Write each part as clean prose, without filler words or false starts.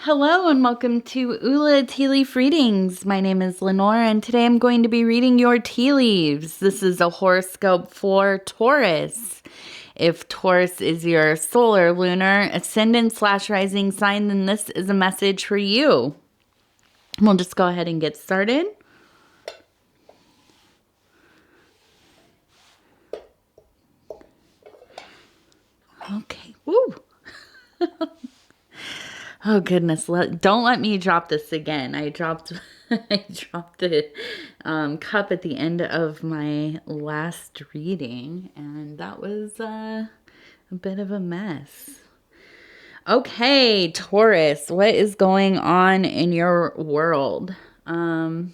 Hello and welcome to Ula Tea Leaf Readings. My name is Lenor and today I'm going to be reading your tea leaves. This is a horoscope for Taurus. If Taurus is your solar, lunar, ascendant / rising sign, then this is a message for you. We'll just go ahead and get started. Okay. Woo! Oh goodness, don't let me drop this again. I dropped the cup at the end of my last reading, and that was a bit of a mess. Okay, Taurus, what is going on in your world? And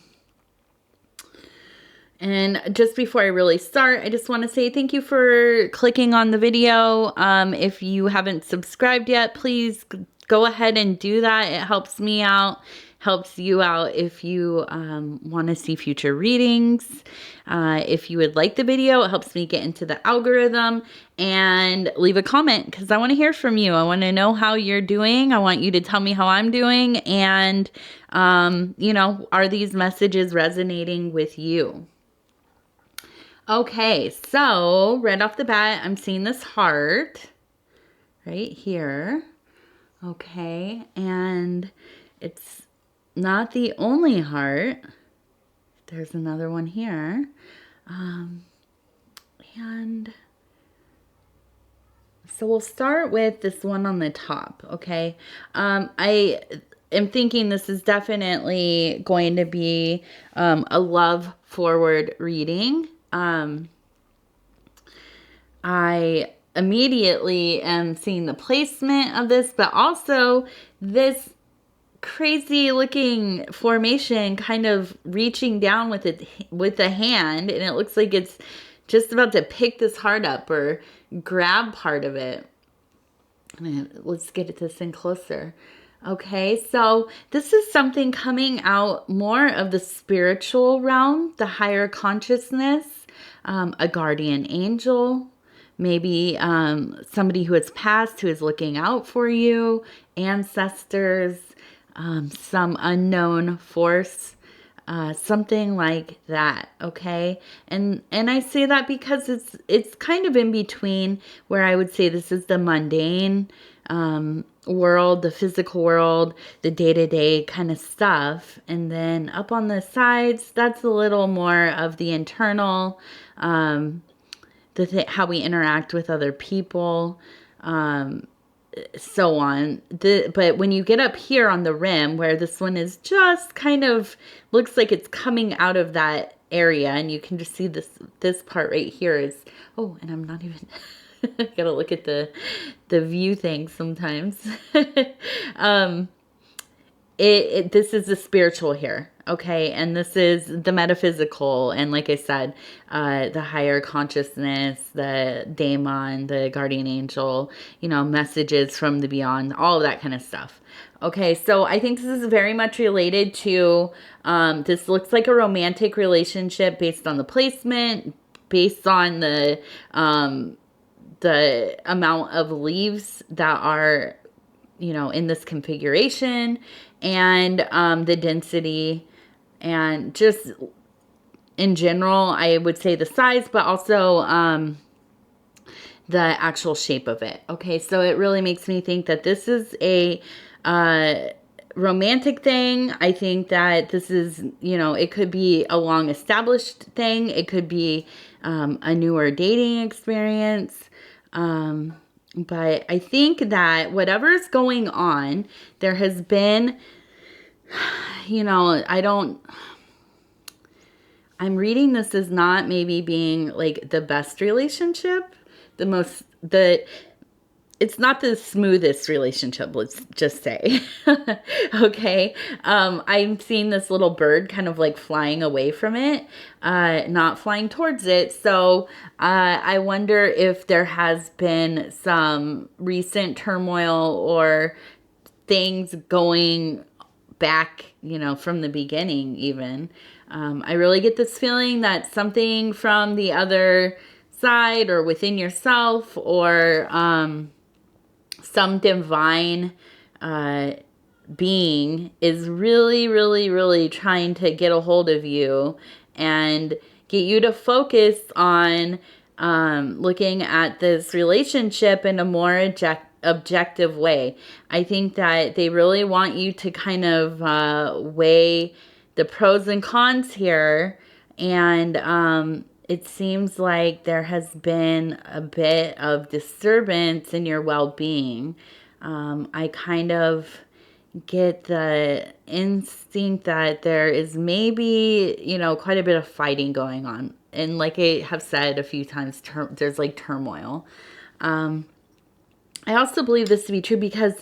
just before I really start, I just want to say thank you for clicking on the video. If you haven't subscribed yet, please go ahead and do that. It helps me out, helps you out if you want to see future readings. If you would like the video, it helps me get into the algorithm. And leave a comment because I want to hear from you. I want to know how you're doing. I want you to tell me how I'm doing. And, are these messages resonating with you? Okay, so right off the bat, I'm seeing this heart right here. Okay, and it's not the only heart. There's another one here. And so we'll start with this one on the top, okay? I am thinking this is definitely going to be a love-forward reading. I immediately am seeing the placement of this, but also this crazy looking formation kind of reaching down with the hand, and it looks like it's just about to pick this heart up or grab part of it. Let's get this in closer. Okay, so this is something coming out more of the spiritual realm, the higher consciousness, a guardian angel, maybe somebody who has passed who is looking out for you, ancestors, some unknown force, something like that. Okay, and I say that because it's kind of in between where I would say this is the mundane world, the physical world, the day-to-day kind of stuff, and then up on the sides, that's a little more of the internal, how we interact with other people, so on. But when you get up here on the rim, where this one is just kind of looks like it's coming out of that area, and you can just see this part right here is, oh, and I'm not even I gotta look at the view thing sometimes. This is the spiritual here, okay, and this is the metaphysical, and like I said, the higher consciousness, the daemon, the guardian angel, messages from the beyond, all of that kind of stuff. Okay, so I think this is very much related to, this looks like a romantic relationship based on the placement, based on the amount of leaves that are, in this configuration, and the density, and just in general, I would say the size, but also the actual shape of it. Okay, so it really makes me think that this is a romantic thing. I think that this is, it could be a long established thing. It could be a newer dating experience. But I think that whatever's going on, there has been, I'm reading this as not maybe being like the best relationship, it's not the smoothest relationship, let's just say. Okay. I'm seeing this little bird kind of like flying away from it, not flying towards it. So I wonder if there has been some recent turmoil or things going back, from the beginning even. I really get this feeling that something from the other side or within yourself, or some divine being is really, really, really trying to get a hold of you and get you to focus on looking at this relationship in a more objective way. I think that they really want you to kind of weigh the pros and cons here. And it seems like there has been a bit of disturbance in your well-being. I kind of get the instinct that there is maybe, quite a bit of fighting going on. And like I have said a few times, there's like turmoil. I also believe this to be true because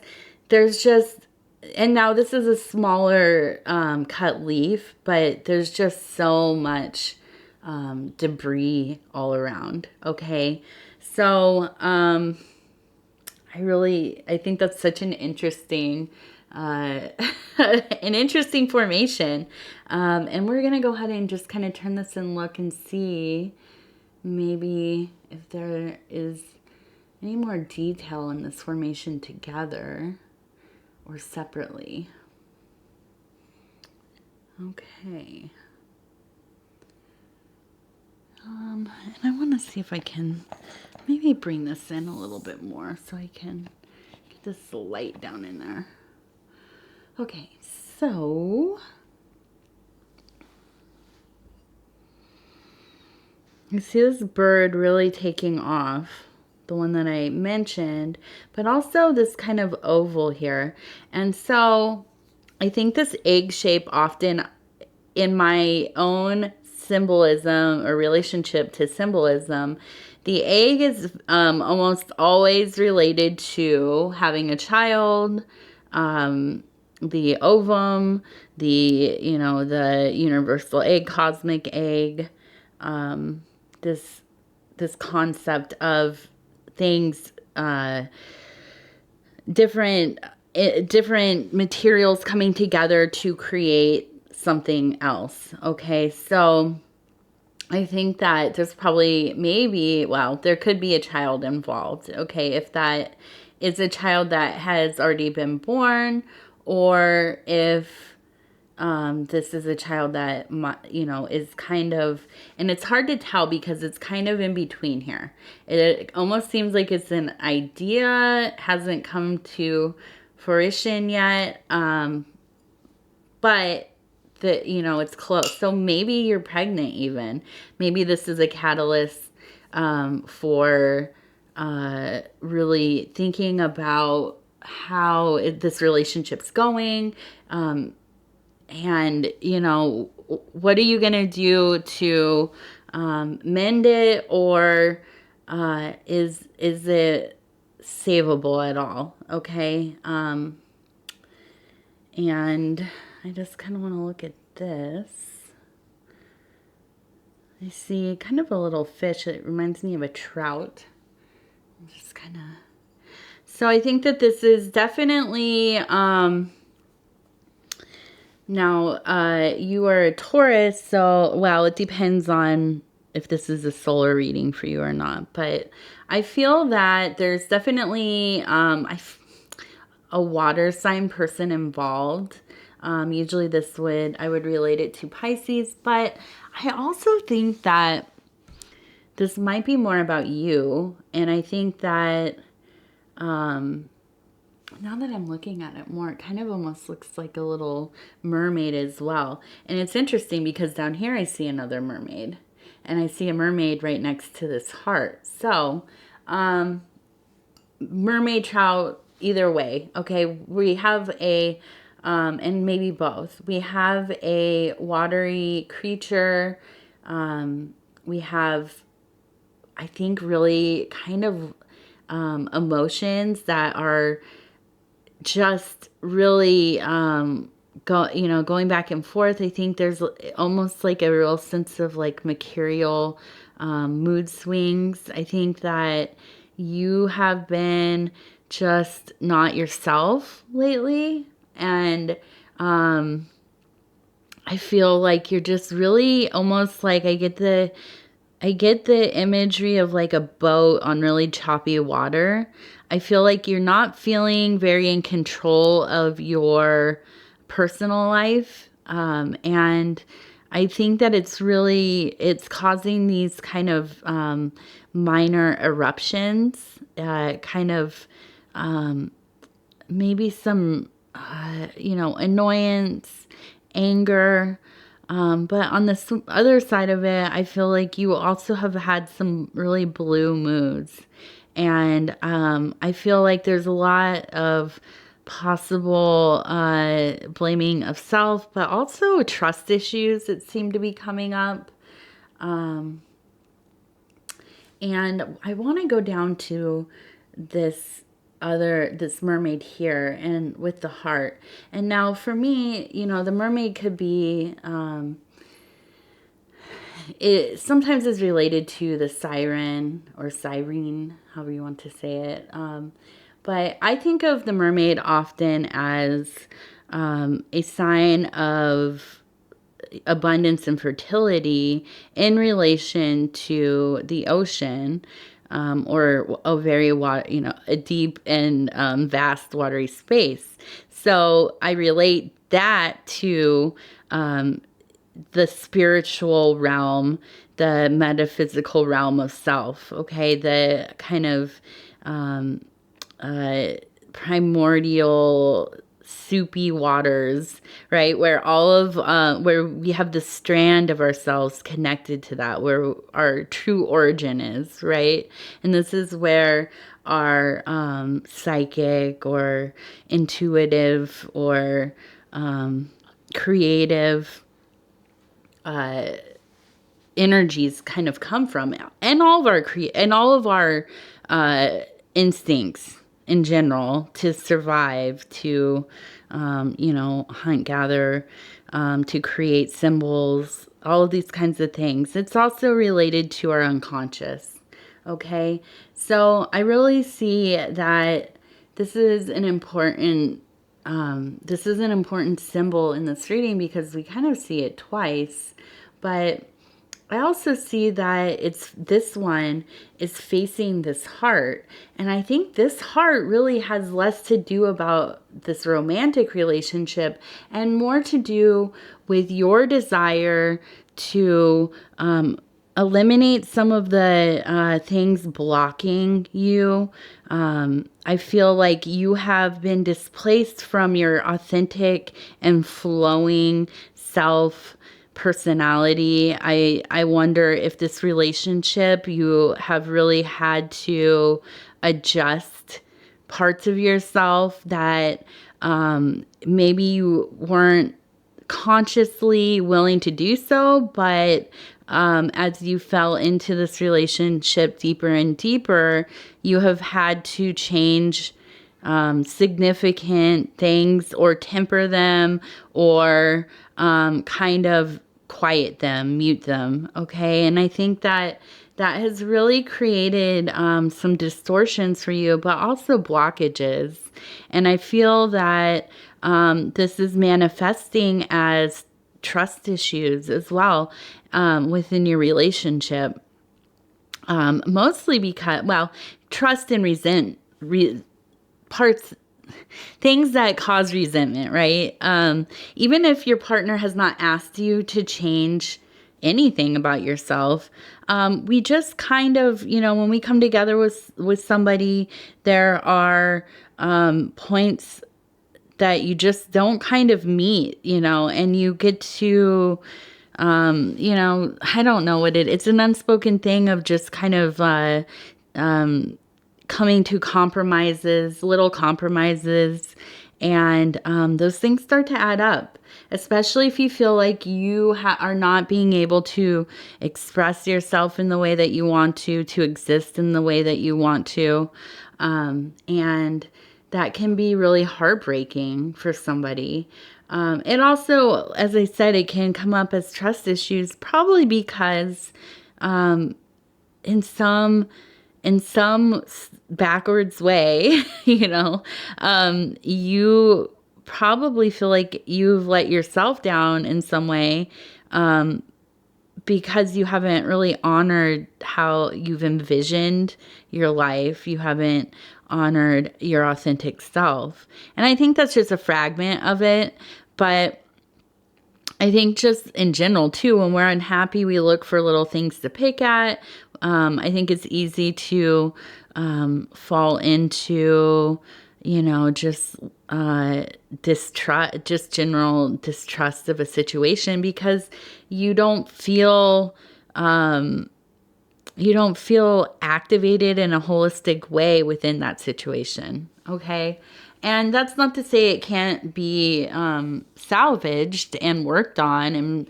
there's just, and now this is a smaller cut leaf, but there's just so much debris all around. Okay. So, I think that's such an interesting, an interesting formation. And we're going to go ahead and just kind of turn this and look and see maybe if there is any more detail in this formation together or separately. Okay. And I want to see if I can maybe bring this in a little bit more so I can get this light down in there. Okay, so you see this bird really taking off, the one that I mentioned, but also this kind of oval here. And so I think this egg shape often in my own symbolism or relationship to symbolism, the egg is almost always related to having a child, the ovum, the universal egg, cosmic egg, this concept of things, different materials coming together to create something else. Okay, so I think that there's probably there could be a child involved. Okay, if that is a child that has already been born, or if this is a child that, is kind of, and it's hard to tell because it's kind of in between here. It almost seems like it's an idea, hasn't come to fruition yet, but it's close. So maybe you're pregnant even. Maybe this is a catalyst for really thinking about how this relationship's going. And, what are you going to do to mend it, or is it savable at all? Okay. And I just kind of want to look at this. I see kind of a little fish. It reminds me of a trout. Just kind of. So I think that this is definitely, now you are a Taurus, so, well, it depends on if this is a solar reading for you or not. But I feel that there's definitely a water sign person involved. Usually I would relate it to Pisces, but I also think that this might be more about you. And I think that, now that I'm looking at it more, it kind of almost looks like a little mermaid as well. And it's interesting because down here I see another mermaid, and I see a mermaid right next to this heart. So, mermaid, trout, either way. Okay. We have and maybe both. We have a watery creature. We have, I think, really kind of emotions that are just really going back and forth. I think there's almost like a real sense of like mercurial mood swings. I think that you have been just not yourself lately. And I feel like you're just really almost like, I get the I get the imagery of like a boat on really choppy water. I feel like you're not feeling very in control of your personal life. And I think that it's causing these kind of minor eruptions, kind of maybe some, annoyance, anger. But on the other side of it, I feel like you also have had some really blue moods. And I feel like there's a lot of possible blaming of self, but also trust issues that seem to be coming up. Um, and I want to go down to this mermaid here and with the heart. And now for me, the mermaid could be, it sometimes is related to the siren or siren, however you want to say it. But I think of the mermaid often as a sign of abundance and fertility in relation to the ocean, or a very a deep and vast watery space. So I relate that to the spiritual realm, the metaphysical realm of self. Okay, the kind of uh, primordial soupy waters, right, where all of where we have the strand of ourselves connected to that, where our true origin is, right. And this is where our psychic or intuitive or creative energies kind of come from, and all of our instincts in general, to survive, to hunt, gather, to create symbols, all of these kinds of things. It's also related to our unconscious. Okay, so I really see that this is an important symbol in this reading, because we kind of see it twice. But I also see that this one is facing this heart. And I think this heart really has less to do about this romantic relationship and more to do with your desire to eliminate some of the things blocking you. I feel like you have been displaced from your authentic and flowing self personality. I wonder if this relationship, you have really had to adjust parts of yourself that maybe you weren't consciously willing to do so, but as you fell into this relationship deeper and deeper, you have had to change significant things, or temper them, or kind of quiet them, mute them. Okay. And I think that has really created some distortions for you, but also blockages. And I feel that this is manifesting as trust issues as well within your relationship. Mostly because, well, trust and parts, things that cause resentment, right? Even if your partner has not asked you to change anything about yourself, we just kind of, when we come together with somebody, there are points that you just don't kind of meet, and you get to, I don't know what it's an unspoken thing of just kind of coming to compromises, little compromises, and those things start to add up, especially if you feel like you are not being able to express yourself in the way that you want to exist in the way that you want to. And that can be really heartbreaking for somebody. It also, as I said, it can come up as trust issues, probably because in some backwards way, you probably feel like you've let yourself down in some way, because you haven't really honored how you've envisioned your life. You haven't honored your authentic self. And I think that's just a fragment of it. But I think just in general, too, when we're unhappy, we look for little things to pick at. I think it's easy to fall into, just distrust, just general distrust of a situation because you don't feel activated in a holistic way within that situation. Okay. And that's not to say it can't be salvaged and worked on,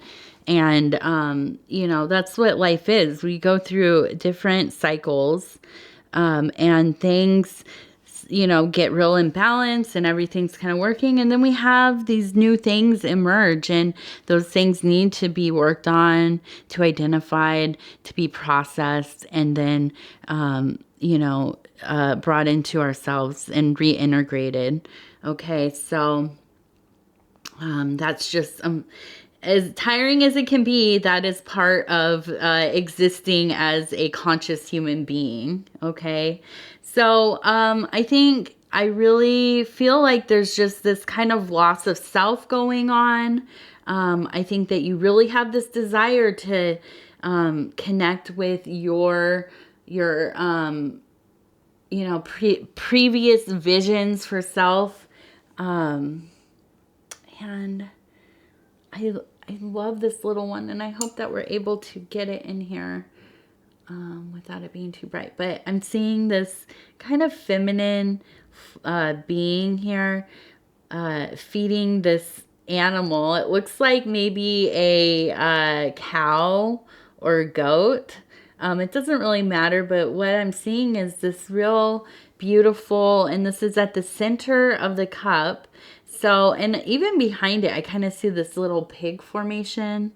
and that's what life is. We go through different cycles, and things, get real imbalanced and everything's kind of working. And then we have these new things emerge, and those things need to be worked on, to identified, to be processed, and then, brought into ourselves and reintegrated. Okay, so that's just as tiring as it can be. That is part of existing as a conscious human being. Okay, so I think I really feel like there's just this kind of loss of self going on. I think that you really have this desire to connect with your previous visions for self. And I love this little one, and I hope that we're able to get it in here without it being too bright. But I'm seeing this kind of feminine being here feeding this animal. It looks like maybe a cow or a goat. It doesn't really matter, but what I'm seeing is this real beautiful, and this is at the center of the cup. So, and even behind it, I kind of see this little pig formation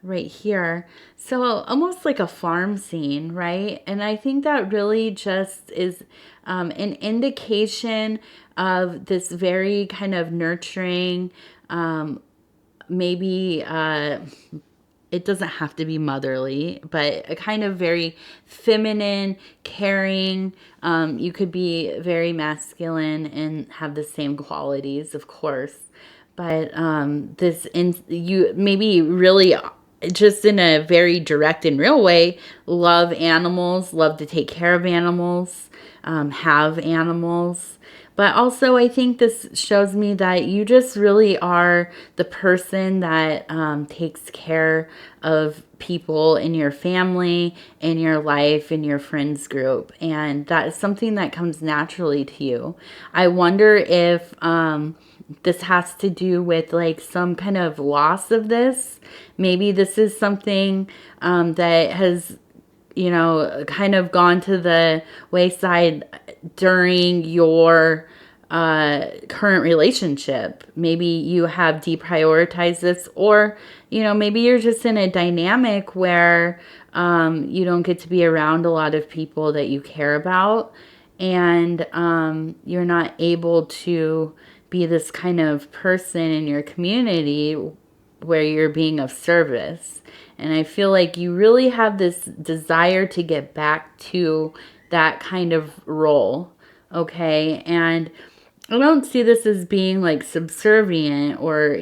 right here. So almost like a farm scene, right? And I think that really just is an indication of this very kind of nurturing, maybe it doesn't have to be motherly, but a kind of very feminine, caring. You could be very masculine and have the same qualities, of course. But you maybe really just in a very direct and real way, love animals, love to take care of animals, have animals. But also, I think this shows me that you just really are the person that takes care of people in your family, in your life, in your friends group. And that is something that comes naturally to you. I wonder if this has to do with like some kind of loss of this. Maybe this is something that has, kind of gone to the wayside during your current relationship. Maybe you have deprioritized this, or, maybe you're just in a dynamic where you don't get to be around a lot of people that you care about, and you're not able to be this kind of person in your community where you're being of service. And I feel like you really have this desire to get back to that kind of role. Okay. And I don't see this as being like subservient or,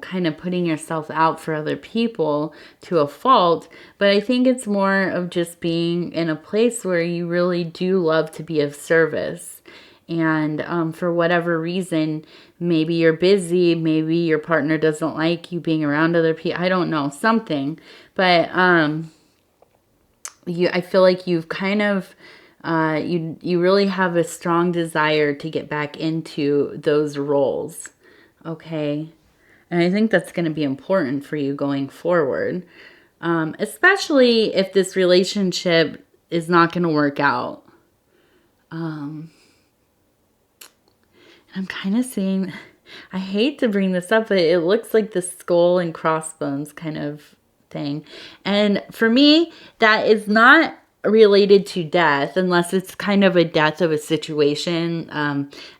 kind of putting yourself out for other people to a fault. But I think it's more of just being in a place where you really do love to be of service. And for whatever reason, maybe you're busy, maybe your partner doesn't like you being around other people. I don't know, something. But I feel like you've kind of, you really have a strong desire to get back into those roles. Okay. And I think that's going to be important for you going forward. Especially if this relationship is not going to work out. I'm kind of seeing, I hate to bring this up, but it looks like the skull and crossbones kind of thing. And for me, that is not related to death, unless it's kind of a death of a situation,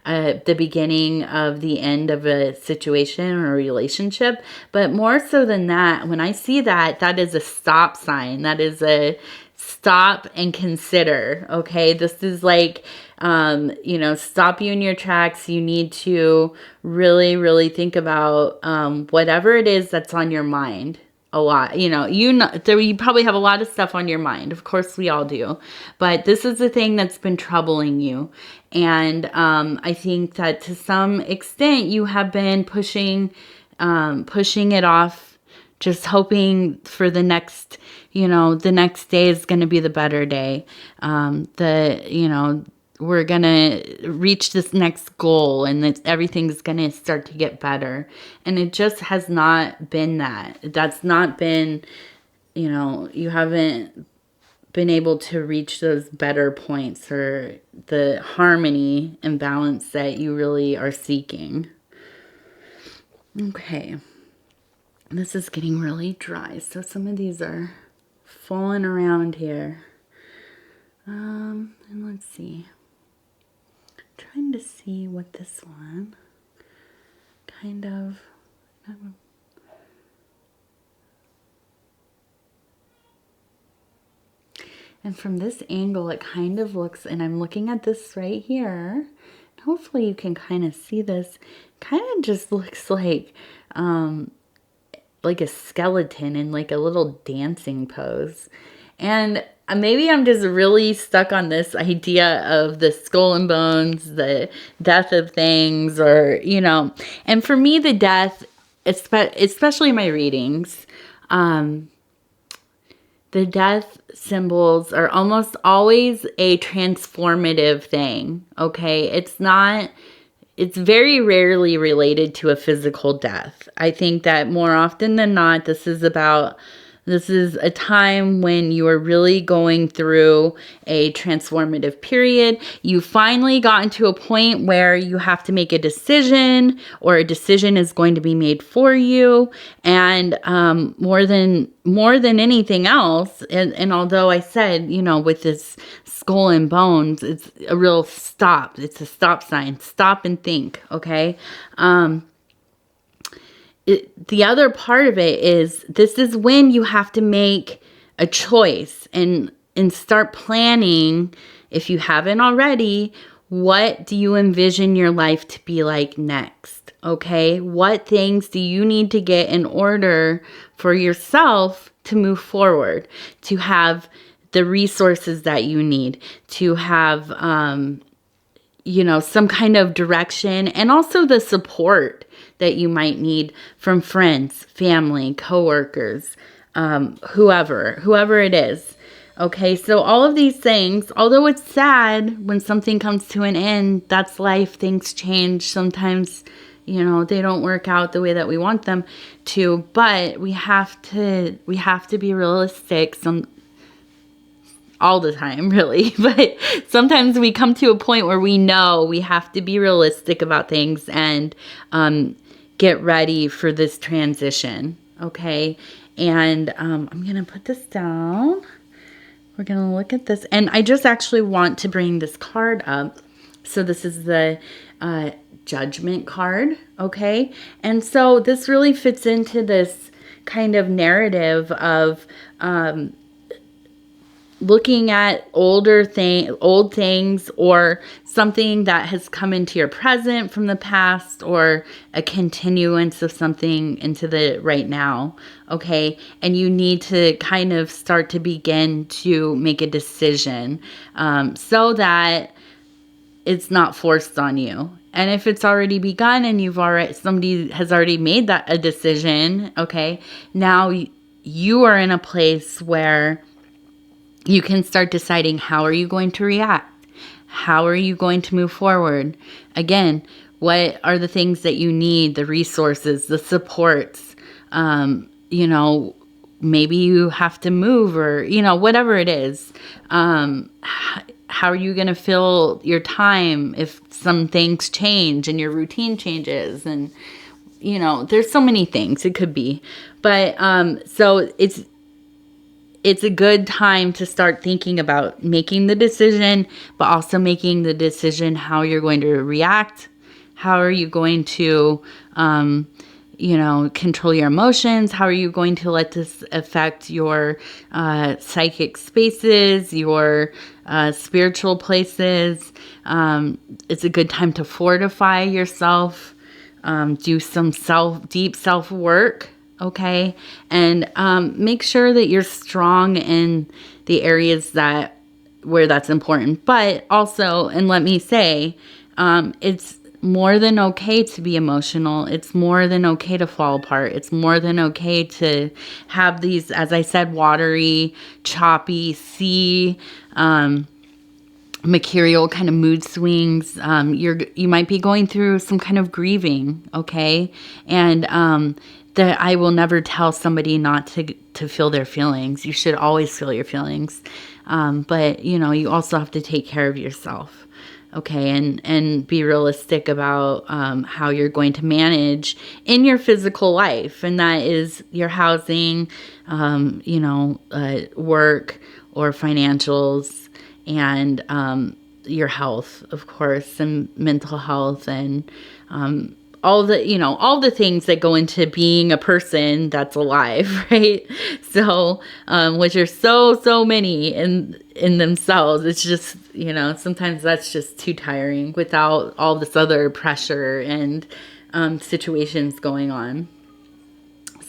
the beginning of the end of a situation or a relationship. But more so than that, when I see that, that is a stop sign. That is a stop and consider. Okay, this is like, stop you in your tracks. You need to really, really think about whatever it is that's on your mind. A lot, you probably have a lot of stuff on your mind. Of course we all do, but this is the thing that's been troubling you. And I think that to some extent you have been pushing it off, just hoping for the next day is going to be the better day. We're going to reach this next goal and that everything's going to start to get better. And it just has not been that. That's not been, you haven't been able to reach those better points or the harmony and balance that you really are seeking. Okay. This is getting really dry. So some of these are falling around here. And let's see. Trying to see what this one kind of and from this angle it kind of looks, and I'm looking at this right here, hopefully you can kind of see this, kind of just looks like a skeleton in like a little dancing pose. And maybe I'm just really stuck on this idea of the skull and bones, the death of things, or, and for me, the death, especially my readings, the death symbols are almost always a transformative thing. Okay. It's very rarely related to a physical death. I think that more often than not, this is a time when you are really going through a transformative period. You finally gotten to a point where you have to make a decision, or a decision is going to be made for you. And more than anything else, and although I said, with this skull and bones, it's a real stop. It's a stop sign. Stop and think, okay? The other part of it is this is when you have to make a choice and start planning, if you haven't already, what do you envision your life to be like next? Okay, what things do you need to get in order for yourself to move forward, to have the resources that you need, to have some kind of direction, and also the support that you might need from friends, family, coworkers, whoever it is. Okay, so all of these things, although it's sad when something comes to an end, that's life, things change. Sometimes, they don't work out the way that we want them to, but we have to be realistic all the time, really. But sometimes we come to a point where we know we have to be realistic about things and get ready for this transition, okay? And I'm going to put this down. We're going to look at this. And I just actually want to bring this card up. So this is the Judgment card, okay? And so this really fits into this kind of narrative of looking at old things, or something that has come into your present from the past, or a continuance of something into the right now. Okay. And you need to kind of start to begin to make a decision, so that it's not forced on you. And if it's already begun and somebody has already made a decision, okay, now you are in a place where you can start deciding, how are you going to react? How are you going to move forward? Again, what are the things that you need, the resources, the supports? Maybe you have to move, or, whatever it is. How are you going to fill your time if some things change and your routine changes? And, there's so many things it could be. But so it's a good time to start thinking about making the decision, but also making the decision how you're going to react. How are you going to, control your emotions? How are you going to let this affect your psychic spaces, your spiritual places? It's a good time to fortify yourself, do some deep self work. Okay. And make sure that you're strong in the areas where that's important. But also, and let me say, it's more than okay to be emotional. It's more than okay to fall apart. It's more than okay to have these, as I said, watery, choppy, mercurial kind of mood swings. You might be going through some kind of grieving, okay? And that I will never tell somebody not to feel their feelings. You should always feel your feelings. But you also have to take care of yourself. Okay, and be realistic about how you're going to manage in your physical life, and that is your housing, work or financials, and your health, of course, and mental health, and all the things that go into being a person that's alive, right? So, which are so many in themselves. It's just, sometimes that's just too tiring without all this other pressure and situations going on.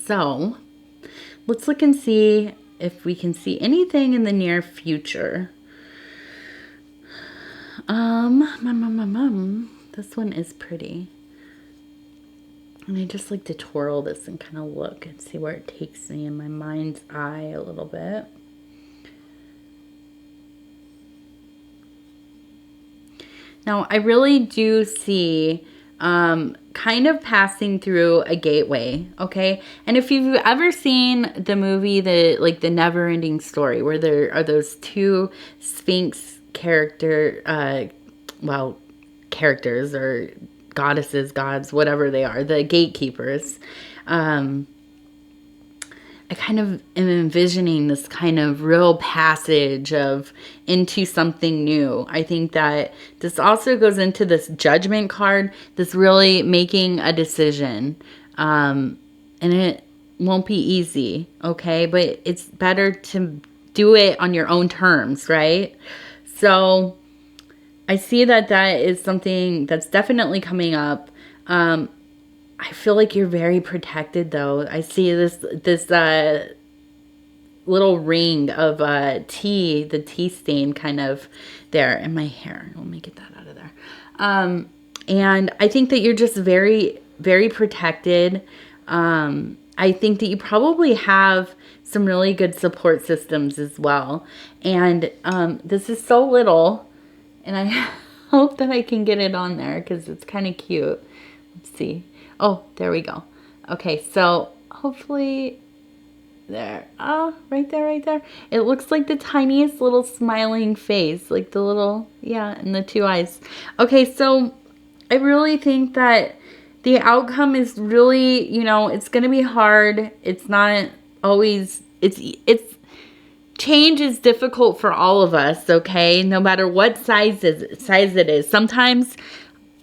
So, let's look and see if we can see anything in the near future. This one is pretty. And I just like to twirl this and kind of look and see where it takes me in my mind's eye a little bit. Now, I really do see kind of passing through a gateway, okay? And if you've ever seen the movie, the Never-Ending Story, where there are those two Sphinx characters or goddesses, gods, whatever they are, the gatekeepers. I kind of am envisioning this kind of real passage into something new. I think that this also goes into this judgment card, this really making a decision. And it won't be easy, okay? But it's better to do it on your own terms, right? So I see that is something that's definitely coming up. I feel like you're very protected, though. I see this little ring of tea, the tea stain kind of there in my hair. Let me get that out of there. And I think that you're just very, very protected. I think that you probably have some really good support systems as well. And this is so little, and I hope that I can get it on there because it's kind of cute. Let's see. Oh, there we go. Okay, so hopefully there. Oh, right there. It looks like the tiniest little smiling face, like the little, and the two eyes. Okay, so I really think that the outcome is really, it's going to be hard. It's not always, it's change is difficult for all of us, okay? No matter what size it is. Sometimes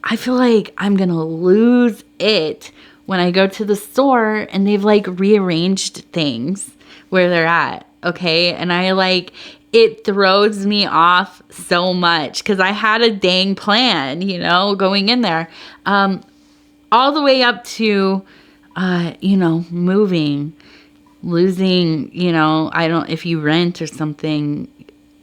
I feel like I'm going to lose it when I go to the store and they've rearranged things where they're at. Okay. And it throws me off so much because I had a dang plan, going in there, all the way up to, moving, losing, if you rent or something,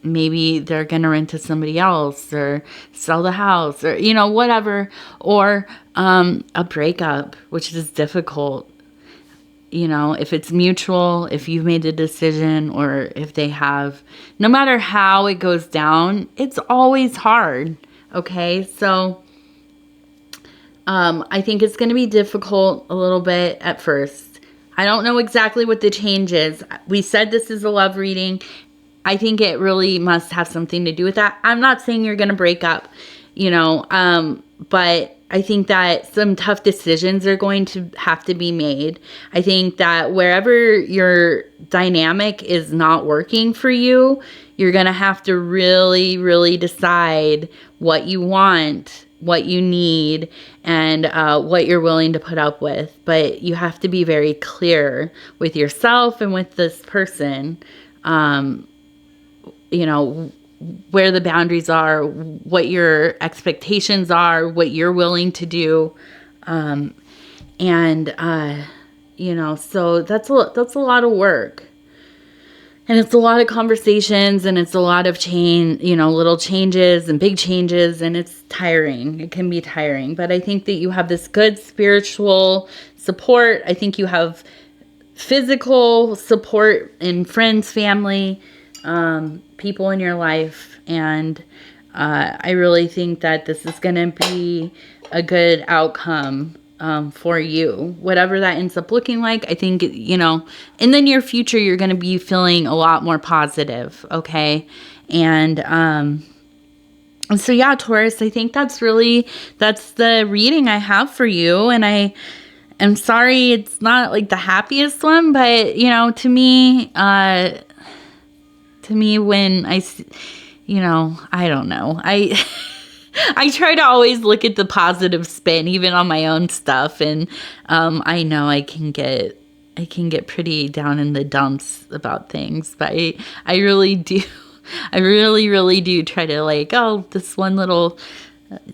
maybe they're going to rent to somebody else or sell the house or, whatever. Or a breakup, which is difficult. If it's mutual, if you've made a decision or if they have, no matter how it goes down, it's always hard. Okay. So I think it's going to be difficult a little bit at first. I don't know exactly what the change is. We said this is a love reading. I think it really must have something to do with that. I'm not saying you're going to break up, but I think that some tough decisions are going to have to be made. I think that wherever your dynamic is not working for you, you're going to have to really, really decide what you want, what you need, and what you're willing to put up with. But you have to be very clear with yourself and with this person, you know, where the boundaries are, what your expectations are, what you're willing to do. You know, so that's a lot of work. And it's a lot of conversations, and it's a lot of you know, little changes and big changes, and it's tiring. It can be tiring. But I think that you have this good spiritual support. I think you have physical support in friends, family, people in your life. And I really think that this is going to be a good outcome for you, whatever that ends up looking like. I think, you know, in the near future, you're going to be feeling a lot more positive. Okay. And so yeah, Taurus, I think that's the reading I have for you. And I'm sorry it's not like the happiest one, but you know, to me when you know, I don't know. I try to always look at the positive spin, even on my own stuff. And I know I can get pretty down in the dumps about things, but I really do. I really, really do try to like, oh, this one little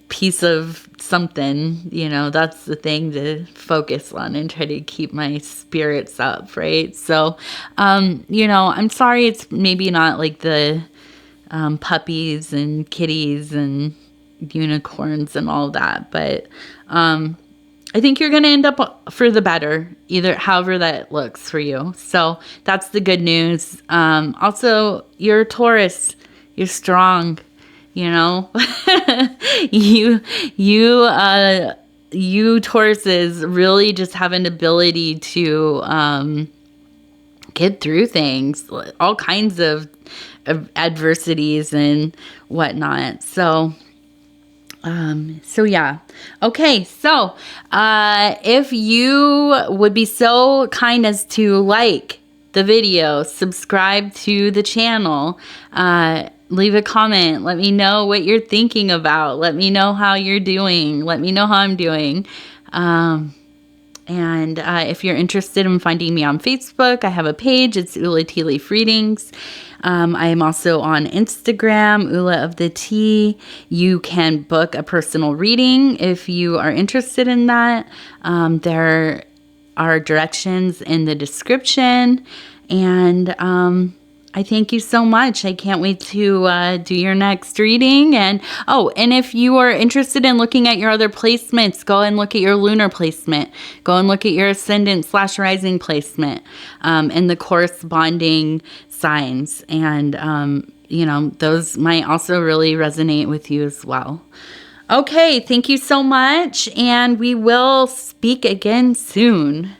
piece of something, you know, that's the thing to focus on and try to keep my spirits up, right? So, you know, I'm sorry it's maybe not like the puppies and kitties and unicorns and all that, but I think you're going to end up for the better, either however that looks for you. So that's the good news. Also, you're Taurus, you're strong, you know. you Tauruses really just have an ability to get through things, all kinds of adversities and whatnot. So yeah. Okay. So, if you would be so kind as to like the video, subscribe to the channel, leave a comment, let me know what you're thinking about, let me know how you're doing, let me know how I'm doing. And if you're interested in finding me on Facebook, I have a page. It's Ula Tea Leaf Readings. I am also on Instagram, Ula of the Tea. You can book a personal reading if you are interested in that. There are directions in the description. And I thank you so much. I can't wait to do your next reading. And and if you are interested in looking at your other placements, go and look at your lunar placement. Go and look at your ascendant/rising placement and the corresponding signs. And, you know, those might also really resonate with you as well. Okay, thank you so much. And we will speak again soon.